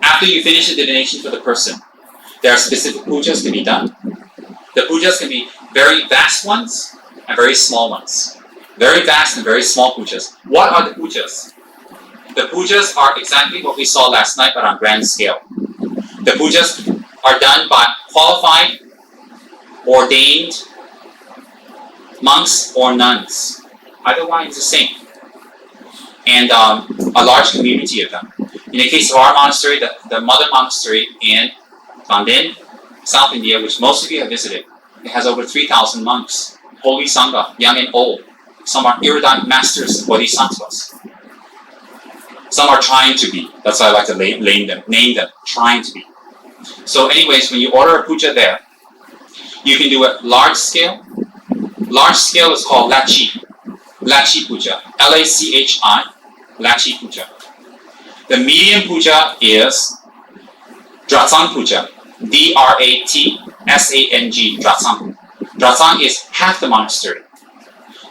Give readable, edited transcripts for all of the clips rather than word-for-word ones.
After you finish the divination for the person, there are specific pujas to be done. The pujas can be very vast ones and very small ones. Very vast and very small pujas. What are the pujas? The pujas are exactly what we saw last night, but on grand scale. The pujas are done by qualified, ordained monks or nuns. Either one is the same. And a large community of them. In the case of our monastery, the mother monastery in Bandin, South India, which most of you have visited, it has over 3,000 monks, holy sangha, young and old. Some are erudite masters of bodhisattvas. Some are trying to be. That's why I like to name them, trying to be. So anyways, when you order a puja there, you can do it large scale. Large scale is called lachi. Lachi puja. L-A-C-H-I. Lachi puja. The medium puja is Dratsang puja. D-R-A-T-S-A-N-G. Dratsang. Dratsang is half the monastery.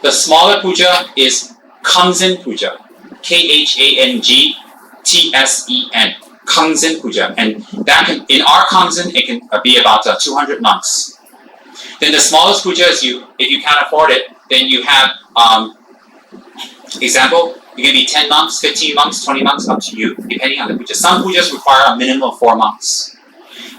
The smaller puja is Kangzen puja. K-H-A-N-G-T-S-E-N. Kangzen puja. And that can, in our Kangzen, it can be about 200 monks. Then the smallest puja is if you can't afford it, then you have, example, you can be 10 monks, 15 monks, 20 monks, up to you, depending on the puja. Some pujas require a minimum of 4 monks.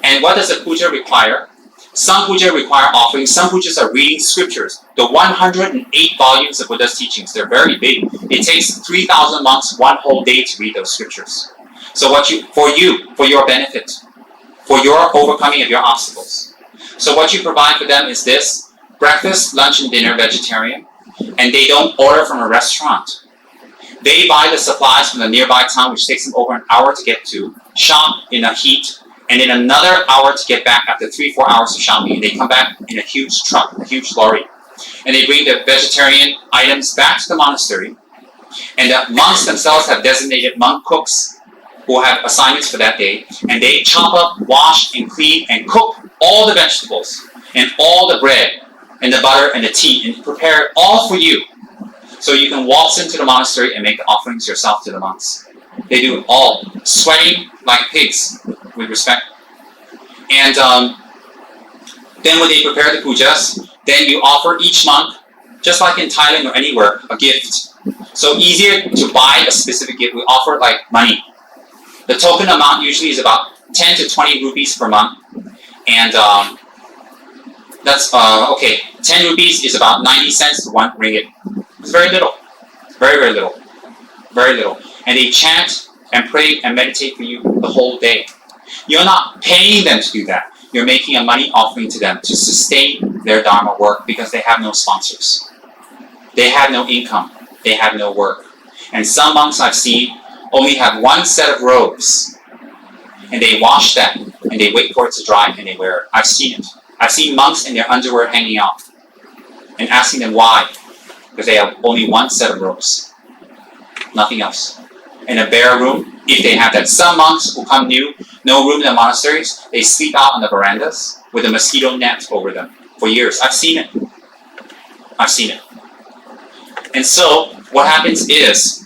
And what does a puja require? Some puja require offerings. Some pujas are reading scriptures. The 108 volumes of Buddha's teachings, they're very big. It takes 3,000 monks 1 whole day to read those scriptures. So for your benefit, for your overcoming of your obstacles. So what you provide for them is this: breakfast, lunch, and dinner, vegetarian. And they don't order from a restaurant. They buy the supplies from the nearby town, which takes them over an hour to get to, shop in a heat, and then another hour to get back after 3-4 hours of shopping. And they come back in a huge truck, a huge lorry. And they bring the vegetarian items back to the monastery. And the monks themselves have designated monk cooks who have assignments for that day. And they chop up, wash, and clean, and cook all the vegetables, and all the bread, and the butter, and the tea, and prepare it all for you. So you can waltz into the monastery and make the offerings yourself to the monks. They do it all, sweating like pigs, with respect. And then when they prepare the pujas, then you offer each monk, just like in Thailand or anywhere, a gift. So easier to buy a specific gift. We offer like money. The token amount usually is about 10 to 20 rupees per month. And that's, okay, 10 rupees is about 90 cents to 1 ringgit. It's very little. Very, very little. Very little. And they chant and pray and meditate for you the whole day. You're not paying them to do that. You're making a money offering to them to sustain their dharma work because they have no sponsors. They have no income. They have no work. And some monks I've seen only have 1 set of robes. And they wash that and they wait for it to dry and they wear it. I've seen it. I've seen monks in their underwear hanging out and asking them why. Because they have only 1 set of robes. Nothing else. In a bare room, if they have that. Some monks who come new, no room in the monasteries, they sleep out on the verandas with a mosquito net over them for years. I've seen it. I've seen it. And so, what happens is,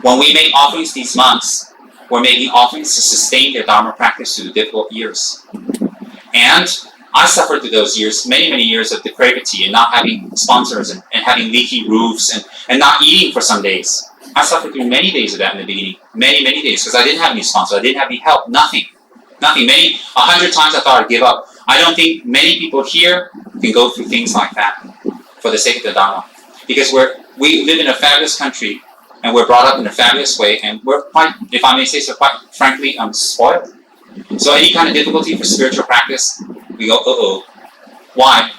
when we make offerings to these monks, we're making offerings to sustain their dharma practice through the difficult years. And I suffered through those years, many, many years of depravity and not having sponsors and having leaky roofs and not eating for some days. I suffered through many days of that in the beginning. Many, many days, because I didn't have any sponsors. I didn't have any help. Nothing. Nothing. 100 times I thought I'd give up. I don't think many people here can go through things like that for the sake of the Dharma. Because we live in a fabulous country and we're brought up in a fabulous way, and we're quite, if I may say so, quite frankly, spoiled. So any kind of difficulty for spiritual practice, we go, uh-oh. Why?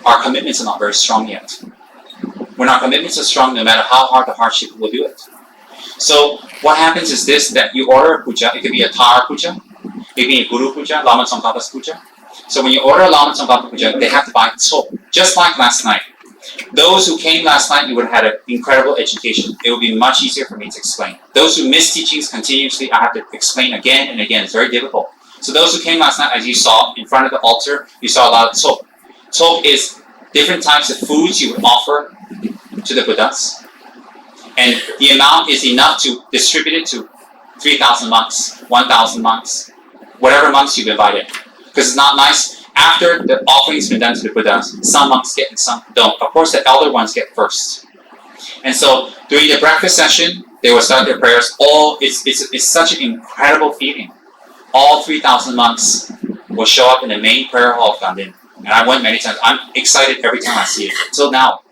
Our commitments are not very strong yet. When our commitments are strong, no matter how hard the hardship, we'll do it. So what happens is this, that you order a puja. It could be a Tara puja, it could be a Guru puja, Lama Tsongkhapa's puja. So when you order a Lama Tsongkhapa puja, they have to buy Tsok, just like last night. Those who came last night, you would have had an incredible education. It would be much easier for me to explain. Those who miss teachings continuously, I have to explain again and again. It's very difficult. So those who came last night, as you saw in front of the altar, you saw a lot of Tsok. Tsok is different types of foods you would offer to the Buddhas. And the amount is enough to distribute it to 3,000 monks, 1,000 monks, whatever monks you've invited. Because it's not nice. After the offering's been done to the Buddhas, some monks get and some don't. Of course, the elder ones get first. And so during the breakfast session, they will start their prayers. It's such an incredible feeling. All 3,000 monks will show up in the main prayer hall of Gandhin. And I went many times. I'm excited every time I see it. Until now.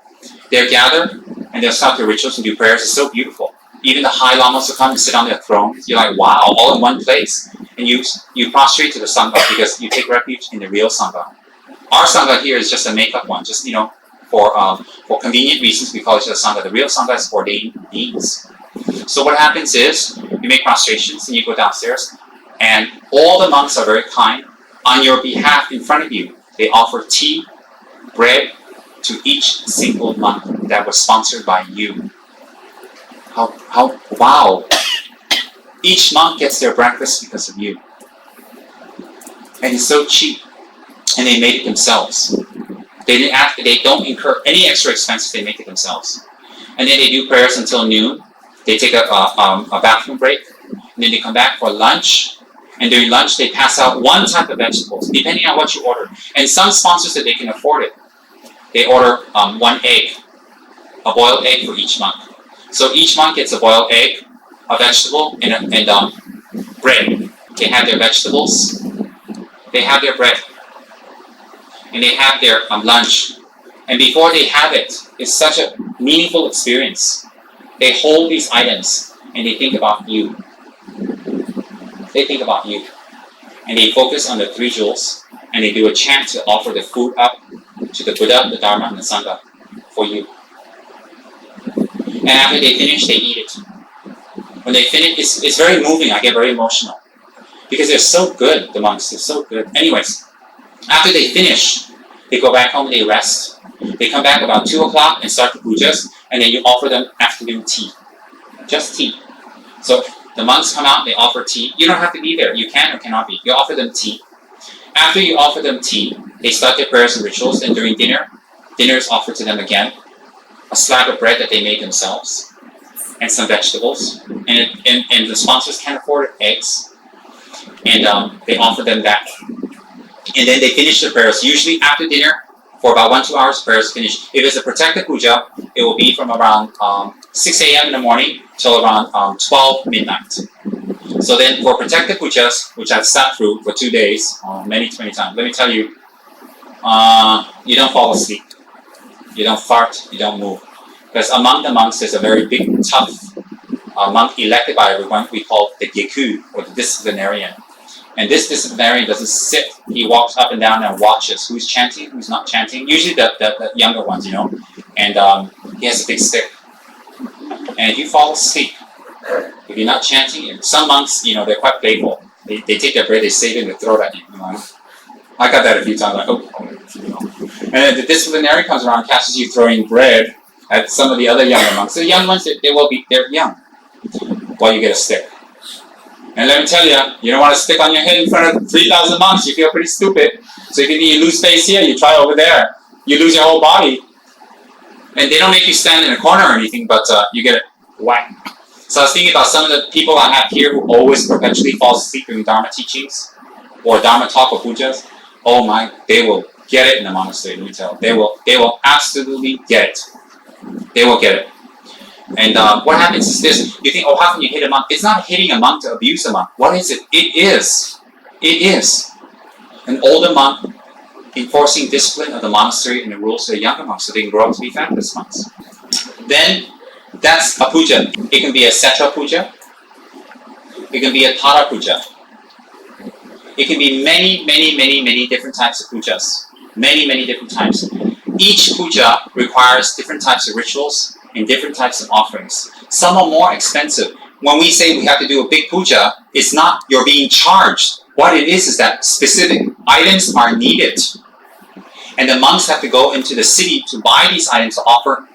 They'll gather and they'll start their rituals and do prayers. It's so beautiful. Even the high lamas will come and sit on their throne. You're like, wow, all in one place. And you prostrate to the Sangha because you take refuge in the real Sangha. Our Sangha here is just a make-up one. Just, for convenient reasons, we call it just a Sangha. The real Sangha is ordained beings. So what happens is, you make prostrations and you go downstairs, and all the monks are very kind. On your behalf, in front of you, they offer tea, bread to each single monk that was sponsored by you. Wow. Each monk gets their breakfast because of you. And it's so cheap. And they made it themselves. They don't incur any extra expenses, they make it themselves. And then they do prayers until noon. They take a bathroom break. And then they come back for lunch. And during lunch, they pass out one type of vegetables, depending on what you order. And some sponsors that they can afford it, they order one egg, a boiled egg for each monk. So each monk gets a boiled egg, a vegetable, and bread. They have their vegetables, they have their bread, and they have their lunch. And before they have it, it's such a meaningful experience. They hold these items and they think about you. They think about you. And they focus on the three jewels and they do a chant to offer the food up to the Buddha, the Dharma, and the Sangha for you. And after they finish, they eat it. When they finish, it's very moving. I get very emotional. Because they're so good, the monks. They're so good. Anyways, after they finish, they go back home and they rest. They come back about 2 o'clock and start the pujas, and then you offer them afternoon tea. Just tea. So the monks come out, they offer tea. You don't have to be there. You can or cannot be. You offer them tea. After you offer them tea, they start their prayers and rituals, and during dinner is offered to them again. A slab of bread that they made themselves, and some vegetables. And the sponsors can't afford eggs. And they offer them that. And then they finish their prayers. Usually after dinner, for about 1-2 hours, prayers finish. If it's a protected puja, it will be from around 6 a.m. in the morning till around 12 midnight. So then for protected pujas, which I've sat through for 2 days, many times, let me tell you, you don't fall asleep. You don't fart, you don't move. Because among the monks, there's a very big, tough monk elected by everyone we call the Geku, or the disciplinarian. And this disciplinarian doesn't sit. He walks up and down and watches who's chanting, who's not chanting. Usually the younger ones, And he has a big stick. And if you fall asleep, if you're not chanting, some monks, they're quite playful. They take their bread, they save it, and they throw it at you. I got that a few times, like, And then the disciplinarian comes around, catches you throwing bread at some of the other younger monks. So the young ones, they're young. While you get a stick. And let me tell you, you don't want to stick on your head in front of 3,000 monks. You feel pretty stupid. So if you lose space here, you try over there. You lose your whole body. And they don't make you stand in a corner or anything, but you get it whack. So I was thinking about some of the people I have here who always perpetually fall asleep during Dharma teachings or Dharma talk or pujas. Oh my, they will get it in the monastery, let me tell you. They will absolutely get it. They will get it. And what happens is this. You think, how can you hit a monk? It's not hitting a monk to abuse a monk. What is it? It is an older monk enforcing discipline of the monastery and the rules of the younger monks so they can grow up to be fabulous monks. Then, that's a puja. It can be a setra puja. It can be a tara puja. It can be many different types of pujas. Many different types. Each puja requires different types of rituals and different types of offerings. Some are more expensive. When we say we have to do a big puja, it's not you're being charged. What it is that specific items are needed. And the monks have to go into the city to buy these items to offer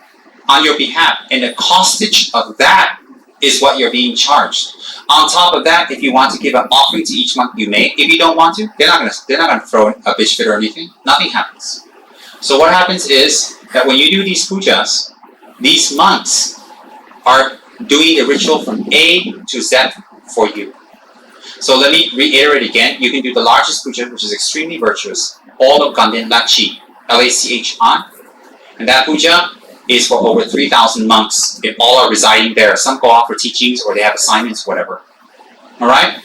on your behalf. And the costage of that is what you're being charged. On top of that, if you want to give an offering to each monk, you may. If you don't want to, they're not gonna throw a bitch fit or anything. Nothing happens. So what happens is that when you do these pujas, these monks are doing the ritual from A to Z for you. So let me reiterate again. You can do the largest puja, which is extremely virtuous, all of Ganden Lachi, Lach on. And that puja is for over 3,000 monks. If all are residing there. Some go off for teachings or they have assignments, whatever. Alright?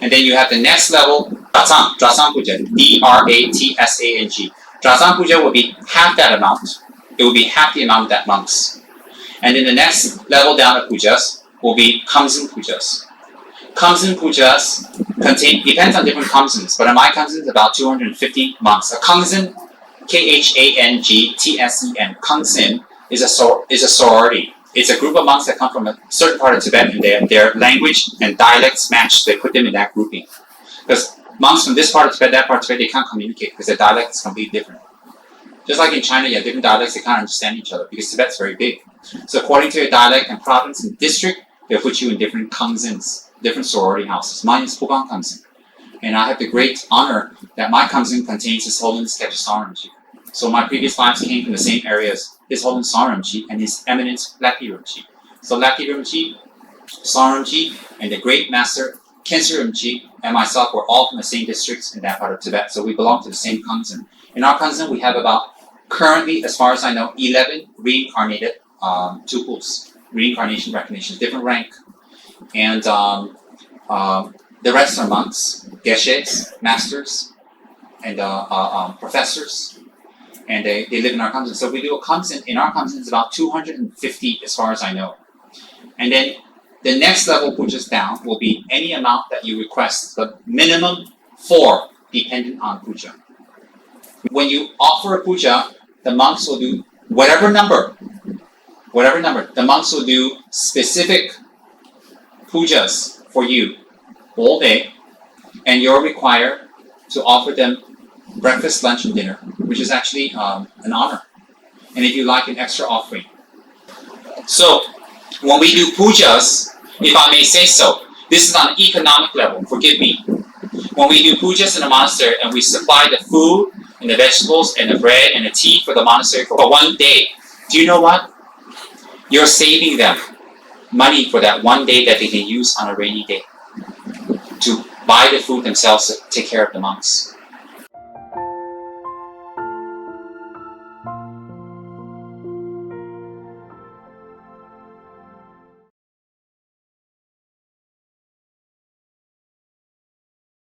And then you have the next level, Drasang Puja, D-R-A-T-S-A-N-G. Drasang Puja will be half that amount. It will be half the amount of that monks. And then the next level down of pujas will be Kamsen Pujas. Kamsen Pujas depends on different Kamsens, but in my Kamsen, about 250 monks. A Kamsen, K-H-A-N-G-T-S-E-N, Kamsen is a sorority. It's a group of monks that come from a certain part of Tibet, and their language and dialects match. They put them in that grouping. Because monks from this part of Tibet, that part of Tibet, they can't communicate because their dialect is completely different. Just like in China, you have different dialects, they can't understand each other because Tibet's very big. So according to your dialect and province and district, they'll put you in different kamsens, different sorority houses. Mine is Pugang Kamsen. And I have the great honor that my kamsen contains His Holiness Kepchen Saramji. So my previous lives came from the same areas, His Holiness Saramji and His Eminence Laki Rinpoche. So Laki Rinpoche, Saramji, and the great master Khyentse Rinpoche and myself were all from the same districts in that part of Tibet. So we belong to the same kamsen. In our kamsen, we have about, currently, as far as I know, 11 reincarnated tuples, reincarnation recognition, different rank. And the rest are monks, geshes, masters, and professors. And they live in our kamsen. So we do a kamsen, in our kamsen, it's about 250 as far as I know. And then the next level pujas down will be any amount that you request, the minimum 4, dependent on puja. When you offer a puja, the monks will do whatever number, the monks will do specific pujas for you all day, and you're required to offer them breakfast, lunch, and dinner, which is actually an honor. And if you like, an extra offering. So, when we do pujas, if I may say so, this is on an economic level, forgive me. When we do pujas in a monastery and we supply the food and the vegetables and the bread and the tea for the monastery for one day, do you know what? You're saving them money for that one day that they can use on a rainy day to buy the food themselves to take care of the monks.